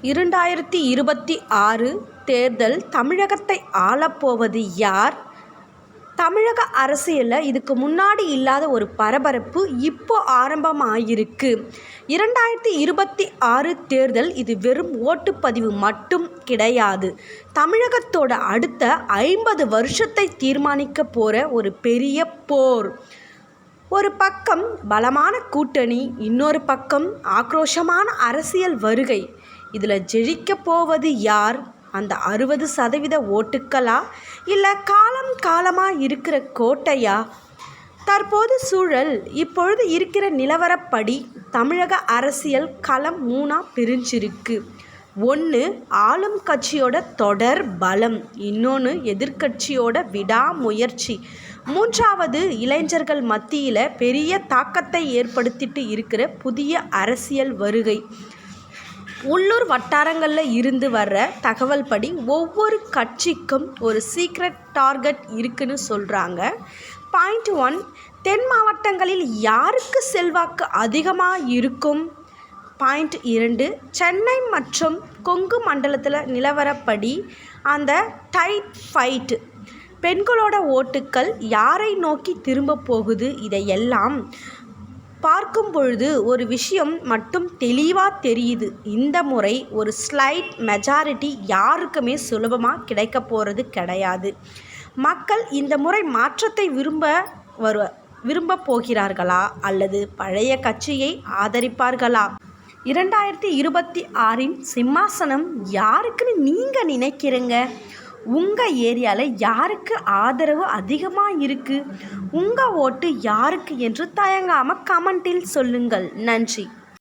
2026 தேர்தல் தமிழகத்தை ஆளப்போவது யார்? தமிழக அரசியலில் இதுக்கு முன்னாடி இல்லாத ஒரு பரபரப்பு இப்போ ஆரம்பமாயிருக்கு. 2026 தேர்தல் இது வெறும் ஓட்டுப்பதிவு மட்டும் கிடையாது. தமிழகத்தோட அடுத்த 50 வருஷத்தை தீர்மானிக்க போகிற ஒரு பெரிய போர். ஒரு பக்கம் பலமான கூட்டணி, இன்னொரு பக்கம் ஆக்ரோஷமான அரசியல் வருகை. இதில் ஜெயிக்க போவது யார்? அந்த 60% ஓட்டுக்களா, இல்லை காலம் காலமாக இருக்கிற கோட்டையா? தற்போது சூழல் இப்பொழுது இருக்கிற நிலவரப்படி தமிழக அரசியல் களம் 3ஆக பிரிஞ்சிருக்கு. ஒன்று ஆளும் கட்சியோட தொடர் பலம், இன்னொன்று எதிர்க்கட்சியோட விடாமுயற்சி, மூன்றாவது இளைஞர்கள் மத்தியில் பெரிய தாக்கத்தை ஏற்படுத்திட்டு இருக்கிற புதிய அரசியல் வருகை. உள்ளூர் வட்டாரங்களில் இருந்து வர்ற தகவல் படி ஒவ்வொரு கட்சிக்கும் ஒரு சீக்ரெட் டார்கெட் இருக்குன்னு சொல்கிறாங்க. பாயிண்ட் 1, தென் மாவட்டங்களில் யாருக்கு செல்வாக்கு அதிகமாக இருக்கும்? பாயிண்ட் 2, சென்னை மற்றும் கொங்கு மண்டலத்தில் நிலவரப்படி அந்த டைட் ஃபைட், பெண்களோட ஓட்டுக்கள் யாரை நோக்கி திரும்ப போகுது? இதையெல்லாம் பார்க்கும் பொழுது ஒரு விஷயம் மட்டும் தெளிவாக தெரியுது. இந்த முறை ஒரு ஸ்லைட் மெஜாரிட்டி யாருக்குமே சுலபமாக கிடைக்க போகிறது கிடையாது. மக்கள் இந்த முறை மாற்றத்தை விரும்ப போகிறார்களா, அல்லது பழைய கட்சியை ஆதரிப்பார்களா? 2026 சிம்மாசனம் யாருக்குன்னு நீங்கள் நினைக்கிறீங்க? உங்கள் ஏரியாவில் யாருக்கு ஆதரவு அதிகமாக இருக்குது? உங்கள் ஓட்டு யாருக்கு என்று தயங்காமல் கமெண்டில் சொல்லுங்கள். நன்றி.